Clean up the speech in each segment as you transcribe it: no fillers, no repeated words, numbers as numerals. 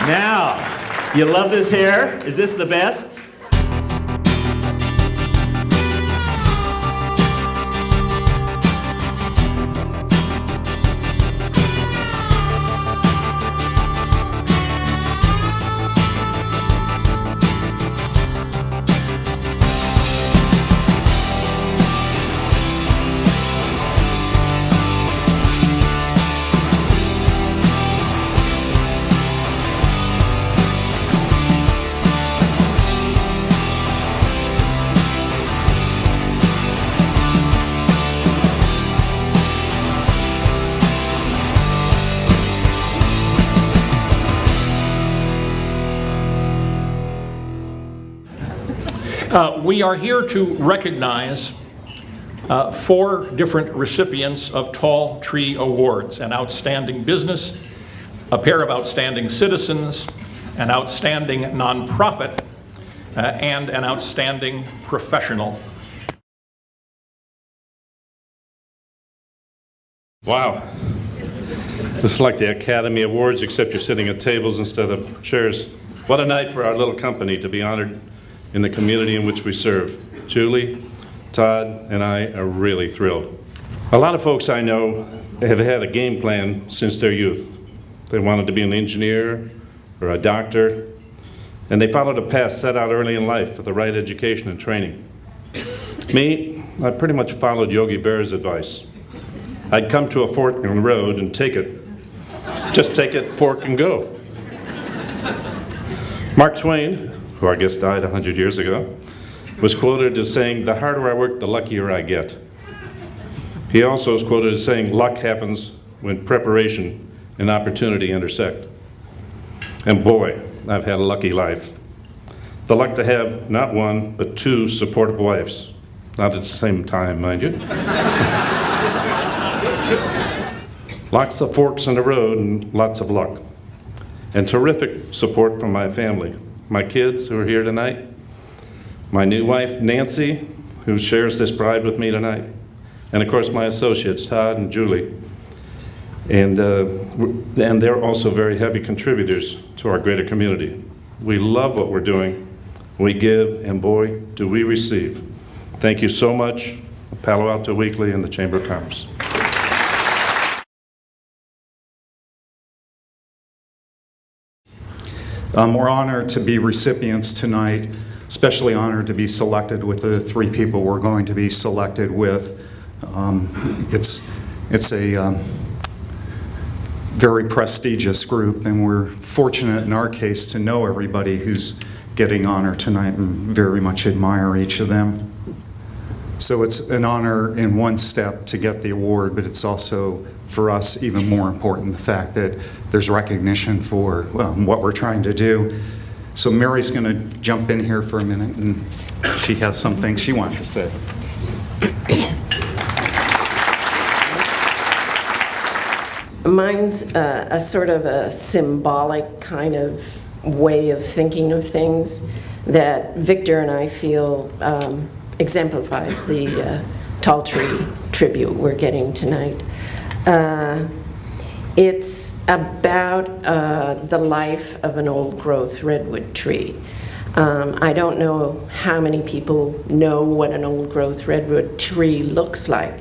Now, you love this hair? Is this the best? We are here to recognize 4 different recipients of Tall Tree Awards: an outstanding business, a pair of outstanding citizens, an outstanding nonprofit, and an outstanding professional. Wow. This is like the Academy Awards, except you're sitting at tables instead of chairs. What a night for our little company to be honored in the community in which we serve. Julie, Todd, and I are really thrilled. A lot of folks I know have had a game plan since their youth. They wanted to be an engineer or a doctor, and they followed a path set out early in life with the right education and training. Me, I pretty much followed Yogi Berra's advice. I'd come to a fork in the road and take it. Just take it, fork, and go. Mark Twain, who I guess died 100 years ago, was quoted as saying, "The harder I work, the luckier I get." He also is quoted as saying, "Luck happens when preparation and opportunity intersect." And boy, I've had a lucky life. The luck to have not 1, but 2 supportive wives. Not at the same time, mind you. Lots of forks in the road and lots of luck. And terrific support from my family. My kids who are here tonight, my new wife, Nancy, who shares this bride with me tonight, and of course my associates, Todd and Julie. And they're also very heavy contributors to our greater community. We love what we're doing. We give, and boy, do we receive. Thank you so much, Palo Alto Weekly and the Chamber of Commerce. We're honored to be recipients tonight, especially honored to be selected with the 3 people we're going to be selected with. It's a very prestigious group, and we're fortunate in our case to know everybody who's getting honored tonight and very much admire each of them. So it's an honor in one step to get the award, but it's also, for us, even more important, the fact that there's recognition for what we're trying to do. So Mary's going to jump in here for a minute, and she has something she wants to say. Mine's a sort of a symbolic kind of way of thinking of things that Victor and I feel exemplifies the Tall Tree tribute we're getting tonight. It's about the life of an old-growth redwood tree. I don't know how many people know what an old-growth redwood tree looks like,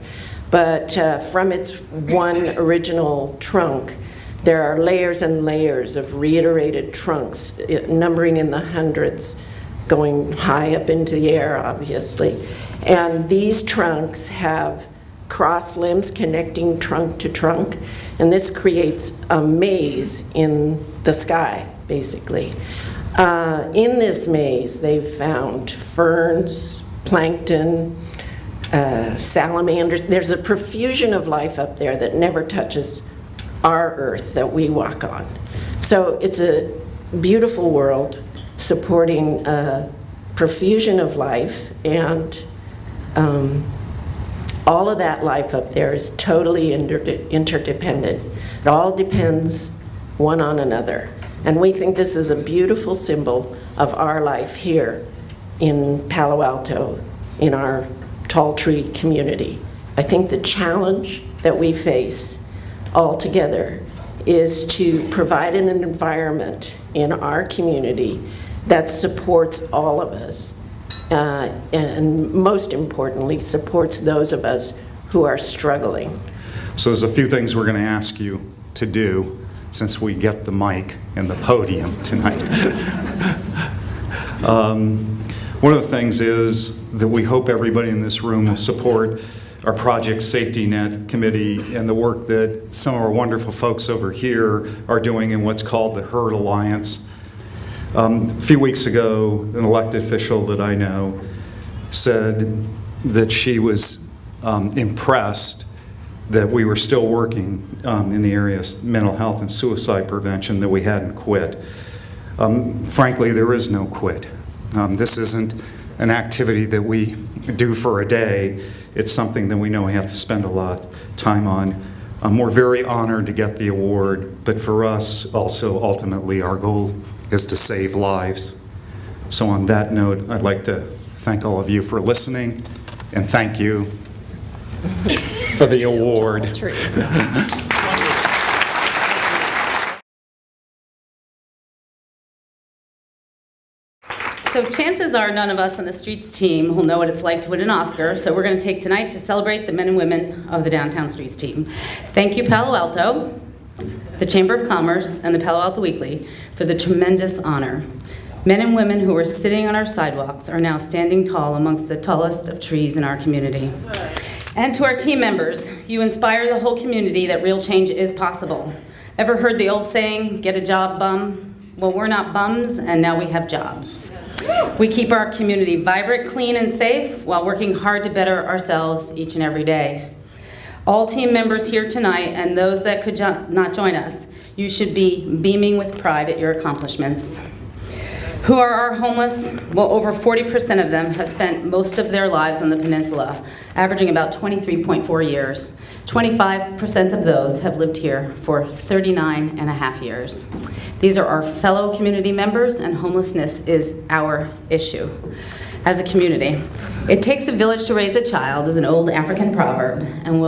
but from its one original trunk, there are layers and layers of reiterated trunks, numbering in the hundreds, going high up into the air, obviously. And these trunks have cross limbs connecting trunk to trunk, and this creates a maze in the sky, basically. In this maze, they've found ferns, plankton, salamanders. There's a profusion of life up there that never touches our earth that we walk on. So it's a beautiful world supporting a profusion of life, and all of that life up there is totally interdependent. It all depends one on another. And we think this is a beautiful symbol of our life here in Palo Alto, in our tall tree community. I think the challenge that we face all together is to provide an environment in our community that supports all of us, and most importantly, supports those of us who are struggling. So there's a few things we're going to ask you to do since we get the mic and the podium tonight. One of the things is that we hope everybody in this room will support our Project Safety Net Committee and the work that some of our wonderful folks over here are doing in what's called the HERD Alliance. A few weeks ago, an elected official that I know said that she was impressed that we were still working in the area of mental health and suicide prevention, that we hadn't quit. Frankly, there is no quit. This isn't an activity that we do for a day. It's something that we know we have to spend a lot of time on. We're very honored to get the award, but for us, also, ultimately, our goal is to save lives. So on that note, I'd like to thank all of you for listening, and thank you for the award. So chances are none of us on the Streets team will know what it's like to win an Oscar, so we're going to take tonight to celebrate the men and women of the Downtown Streets team. Thank you, Palo Alto, the Chamber of Commerce, and the Palo Alto Weekly for the tremendous honor. Men and women who are sitting on our sidewalks are now standing tall amongst the tallest of trees in our community. And to our team members, you inspire the whole community that real change is possible. Ever heard the old saying, get a job, bum? Well, we're not bums, and now we have jobs. We keep our community vibrant, clean, and safe while working hard to better ourselves each and every day. All team members here tonight and those that could not join us, you should be beaming with pride at your accomplishments. Who are our homeless? Well, over 40% of them have spent most of their lives on the peninsula, averaging about 23.4 years. 25% of those have lived here for 39 and a half years. These are our fellow community members, and homelessness is our issue as a community. It takes a village to raise a child is an old African proverb, and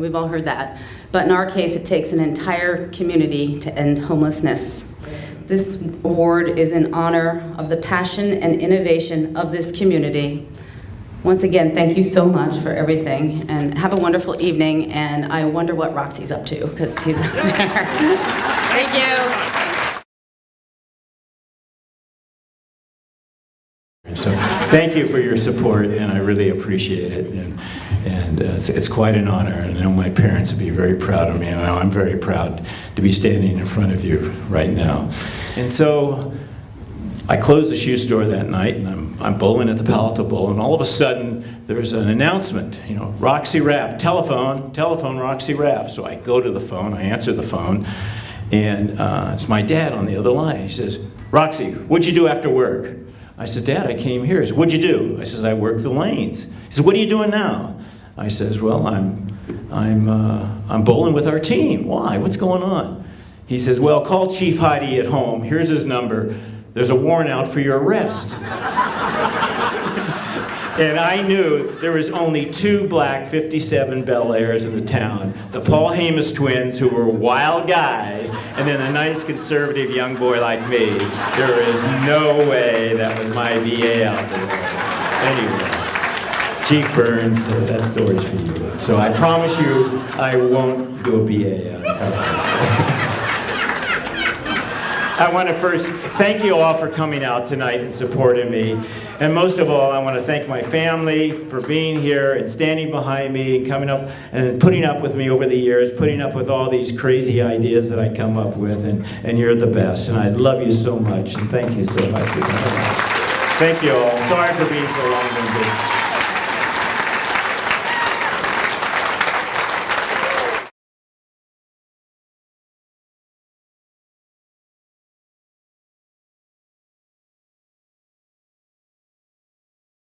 we've all heard that. But in our case, it takes an entire community to end homelessness. This award is in honor of the passion and innovation of this community. Once again, thank you so much for everything, and have a wonderful evening, and I wonder what Roxy's up to, because he's up there. Thank you. So thank you for your support, and I really appreciate it. And it's quite an honor, and I know my parents would be very proud of me, and I know I'm very proud to be standing in front of you right now. And so I closed the shoe store that night, and I'm bowling at the Palo Alto Bowl, and all of a sudden there's an announcement, you know, ROXY RAPP, telephone, ROXY RAPP. So I go to the phone, I answer the phone, and it's my dad on the other line. He says, "Roxy, what'd you do after work?" I said, "Dad, I came here." He said, "What'd you do?" I says, "I worked the lanes." He said, "What are you doing now?" I says, "Well, I'm bowling with our team." "Why? What's going on?" He says, "Well, call Chief Heidi at home. Here's his number. There's a warrant out for your arrest." And I knew there was only two black 57 Bel Airs in the town. The Paul Hamus twins, who were wild guys, and then a nice conservative young boy like me. There is no way that was my VA out there. Anyway, Chief Burns, that story's for you. So I promise you I won't do a BA out there. I want to first thank you all for coming out tonight and supporting me. And most of all, I want to thank my family for being here and standing behind me and coming up and putting up with me over the years, putting up with all these crazy ideas that I come up with, and you're the best. And I love you so much, and thank you so much for coming out. Thank you all. Sorry for being so long-winded.